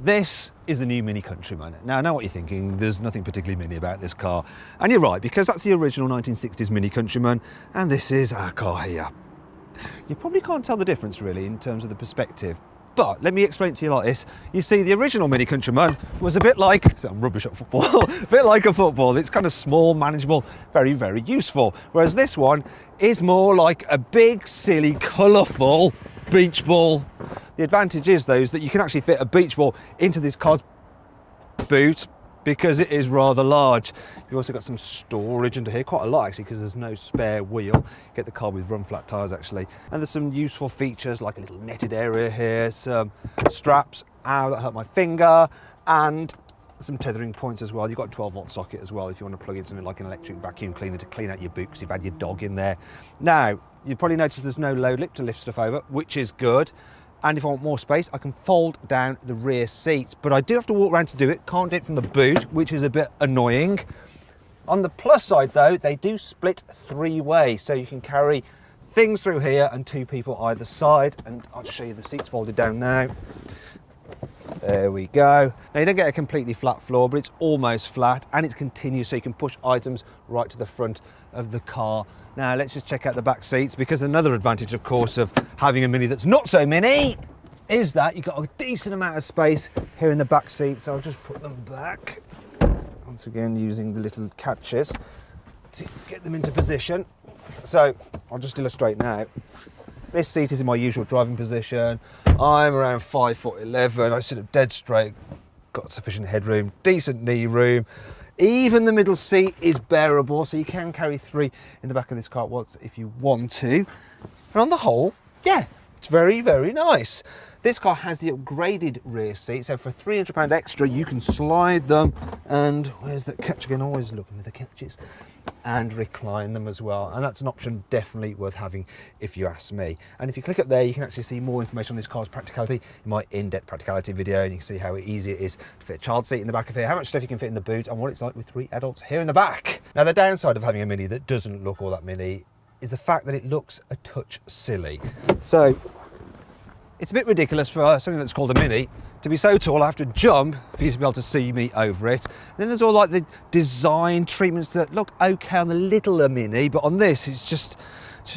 This is the new MINI Countryman. Now, I know what you're thinking, there's nothing particularly mini about this car. And you're right, because that's the original 1960s MINI Countryman, and this is our car here. You probably can't tell the difference really in terms of the perspective. But let me explain it to you like this. You see, the original MINI Countryman was a bit like, I'm rubbish at football, a bit like a football. It's kind of small, manageable, very, very useful. Whereas this one is more like a big, silly, colourful beach ball. The advantage is, though, is that you can actually fit a beach ball into this car's boot because it is rather large. You've also got some storage under here, quite a lot actually, because there's no spare wheel. Get the car with run flat tyres actually. And there's some useful features like a little netted area here, some straps, ow, that hurt my finger, and some tethering points as well. You've got a 12-volt socket as well if you want to plug in something like an electric vacuum cleaner to clean out your boot because you've had your dog in there. Now, you've probably noticed there's no load lip to lift stuff over, which is good. And if I want more space, I can fold down the rear seats, but I do have to walk around to do it. Can't do it from the boot, which is a bit annoying. On the plus side though, they do split three-way, so you can carry things through here and two people either side. And I'll show you the seats folded down now. There we go. Now you don't get a completely flat floor, but it's almost flat and it's continuous, so you can push items right to the front of the car. Now let's just check out the back seats, because another advantage, of course, of having a MINI that's not so mini is that you've got a decent amount of space here in the back seats. So I'll just put them back. Once again, using the little catches to get them into position. So I'll just illustrate now. This seat is in my usual driving position. I'm around 5'11". I sit up dead straight, got sufficient headroom, decent knee room. Even the middle seat is bearable, so you can carry three in the back of this car once if you want to. And on the whole, yeah, it's very, very nice. This car has the upgraded rear seat, so for £300 extra, you can slide them, and where's that catch again? Always looking for the catches. And recline them as well, and that's an option definitely worth having if you ask me. And if you click up there, you can actually see more information on this car's practicality in my in-depth practicality video, and you can see how easy it is to fit a child seat in the back of here, how much stuff you can fit in the boot, and what it's like with three adults here in the back. Now, the downside of having a MINI that doesn't look all that mini is the fact that it looks a touch silly. So it's a bit ridiculous for something that's called a MINI to be so tall. I have to jump for you to be able to see me over it. And then there's all like the design treatments that look okay on the littler MINI, but on this it's just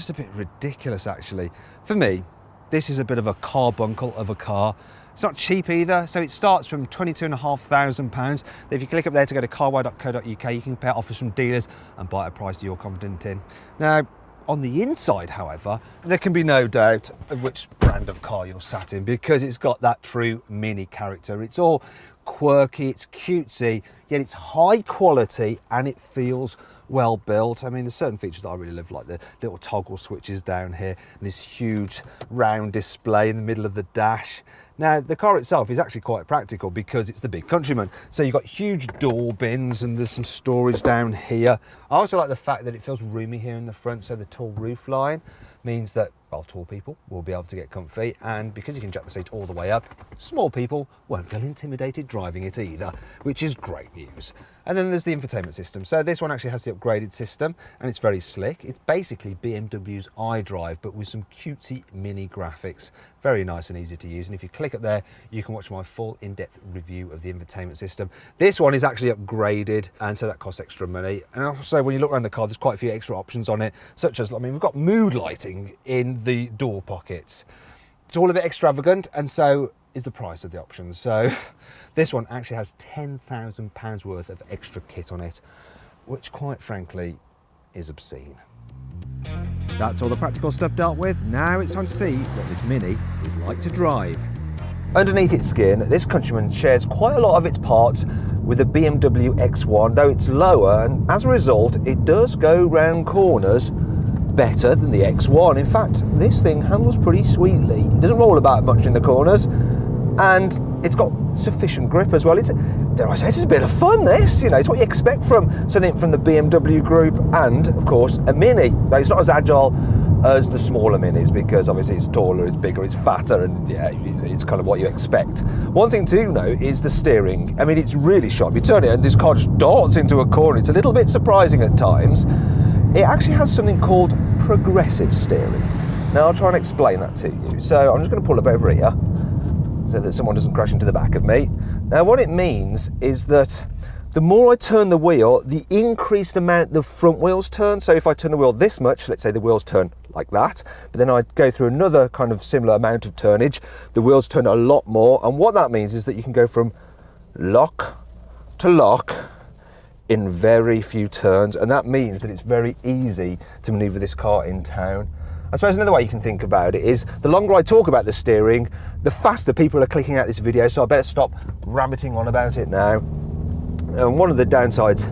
a bit ridiculous actually. For me, this is a bit of a carbuncle of a car. It's not cheap either, so it starts from £22,500. If you click up there to go to carwow.co.uk, you can compare offers from dealers and buy at a price that you're confident in. Now, on the inside, however, there can be no doubt of which brand of car you're sat in, because it's got that true MINI character. It's all quirky, it's cutesy, yet it's high quality and it feels well built. I mean, there's certain features that I really love, like the little toggle switches down here and this huge round display in the middle of the dash. Now, the car itself is actually quite practical because it's the big Countryman. So you've got huge door bins and there's some storage down here. I also like the fact that it feels roomy here in the front, so the tall roof line means that, well, tall people will be able to get comfy, and because you can jack the seat all the way up, small people won't feel intimidated driving it either, which is great news. And then there's the infotainment system. So this one actually has the upgraded system and it's very slick. It's basically BMW's iDrive, but with some cutesy MINI graphics. Very nice and easy to use. And if you click up there, you can watch my full in-depth review of the infotainment system. This one is actually upgraded, and so that costs extra money. And also, when you look around the car, there's quite a few extra options on it, such as, I mean, we've got mood lighting in the door pockets. It's all a bit extravagant, and so is the price of the options. So this one actually has £10,000 worth of extra kit on it, which quite frankly is obscene. That's all the practical stuff dealt with. Now it's time to see what this MINI is like to drive. Underneath its skin, this Countryman shares quite a lot of its parts with the BMW X1, though it's lower, and as a result it does go round corners better than the X1. In fact, this thing handles pretty sweetly. It doesn't roll about much in the corners, and it's got sufficient grip as well. It's, dare I say, it's a bit of fun, this. You know, it's what you expect from something from the BMW group, and of course a MINI. Now, it's not as agile as the smaller Minis because obviously it's taller, it's bigger, it's fatter, and yeah, it's kind of what you expect. One thing to note is the steering. I mean, it's really sharp. You turn it and this car just darts into a corner. It's a little bit surprising at times. It actually has something called progressive steering. Now I'll try and explain that to you. So I'm just going to pull up over here. so that someone doesn't crash into the back of me. Now what it means is that the more I turn the wheel, the increased amount the front wheels turn. So if I turn the wheel this much, let's say the wheels turn like that, but then I go through another kind of similar amount of turnage, the wheels turn a lot more. And what that means is that you can go from lock to lock in very few turns, and that means that it's very easy to maneuver this car in town. I suppose another way you can think about it is the longer I talk about the steering, the faster people are clicking out this video, so I better stop rabbiting on about it now. And one of the downsides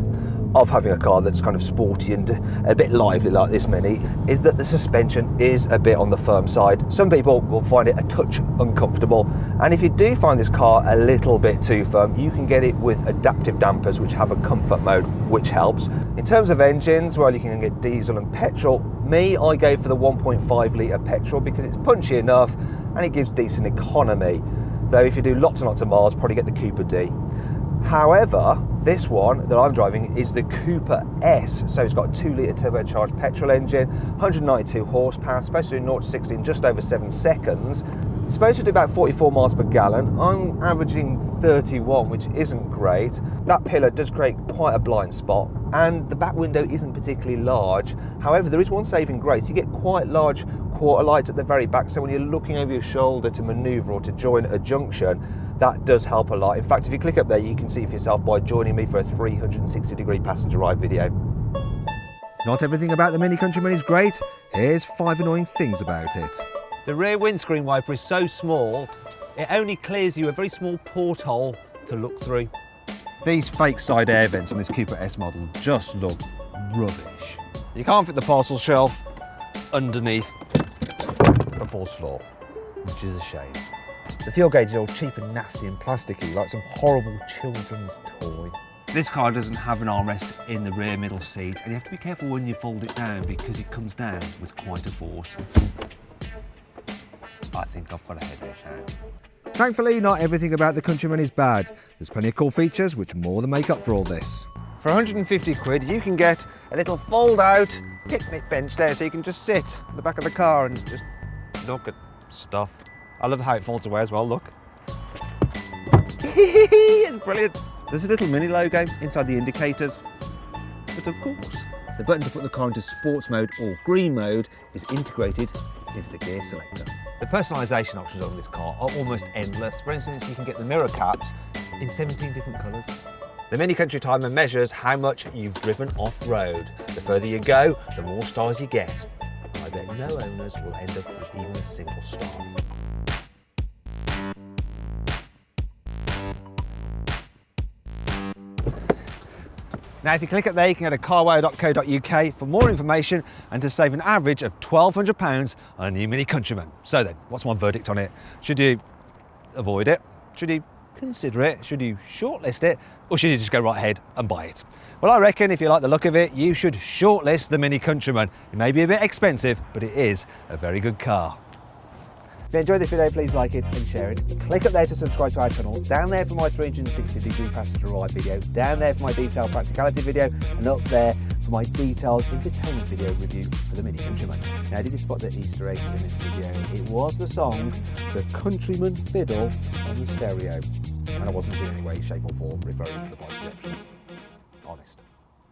of having a car that's kind of sporty and a bit lively like this Mini is that the suspension is a bit on the firm side. Some people will find it a touch uncomfortable, and if you do find this car a little bit too firm, you can get it with adaptive dampers which have a comfort mode which helps. In terms of engines, well, you can get diesel and petrol. I go for the 1.5 litre petrol because it's punchy enough and it gives decent economy, though if you do lots and lots of miles, probably get the Cooper D. However, this one that I'm driving is the Cooper S, so it's got a 2 litre turbocharged petrol engine, 192 horsepower, supposed to do 0 to 60 in just over 7 seconds. It's supposed to do about 44 miles per gallon. I'm averaging 31, which isn't great. That pillar does create quite a blind spot, and the back window isn't particularly large. However, there is one saving grace. You get quite large quarter lights at the very back, so when you're looking over your shoulder to manoeuvre or to join a junction, that does help a lot. In fact, if you click up there, you can see for yourself by joining me for a 360-degree passenger ride video. Not everything about the Mini Countryman is great. Here's 5 annoying things about it. The rear windscreen wiper is so small, it only clears you a very small porthole to look through. These fake side air vents on this Cooper S model just look rubbish. You can't fit the parcel shelf underneath the false floor, which is a shame. The fuel gauge is all cheap and nasty and plasticky, like some horrible children's toy. This car doesn't have an armrest in the rear middle seat, and you have to be careful when you fold it down because it comes down with quite a force. I think I've got a headache now. Thankfully, not everything about the Countryman is bad. There's plenty of cool features which more than make up for all this. For 150 quid, you can get a little fold-out picnic bench there, so you can just sit at the back of the car and just look at stuff. I love how it folds away as well, look. It's brilliant. There's a little Mini logo inside the indicators, but of course, the button to put the car into sports mode or green mode is integrated into the gear selector. The personalisation options on this car are almost endless. For instance, you can get the mirror caps in 17 different colours. The Mini Country Timer measures how much you've driven off-road. The further you go, the more stars you get. I bet no owners will end up with even a single star. Now, if you click up there, you can go to carwow.co.uk for more information and to save an average of £1,200 on a new Mini Countryman. So then, what's my verdict on it? Should you avoid it? Should you consider it? Should you shortlist it? Or should you just go right ahead and buy it? Well, I reckon if you like the look of it, you should shortlist the Mini Countryman. It may be a bit expensive, but it is a very good car. If you enjoyed this video, please like it and share it. Click up there to subscribe to our channel. Down there for my 360-degree passenger ride video. Down there for my detailed practicality video. And up there for my detailed infotainment video review for the Mini Countryman. Now, did you spot the Easter egg in this video? It was the song, The Countryman Fiddle, on the stereo. And I wasn't in any way, shape or form referring to the bike options.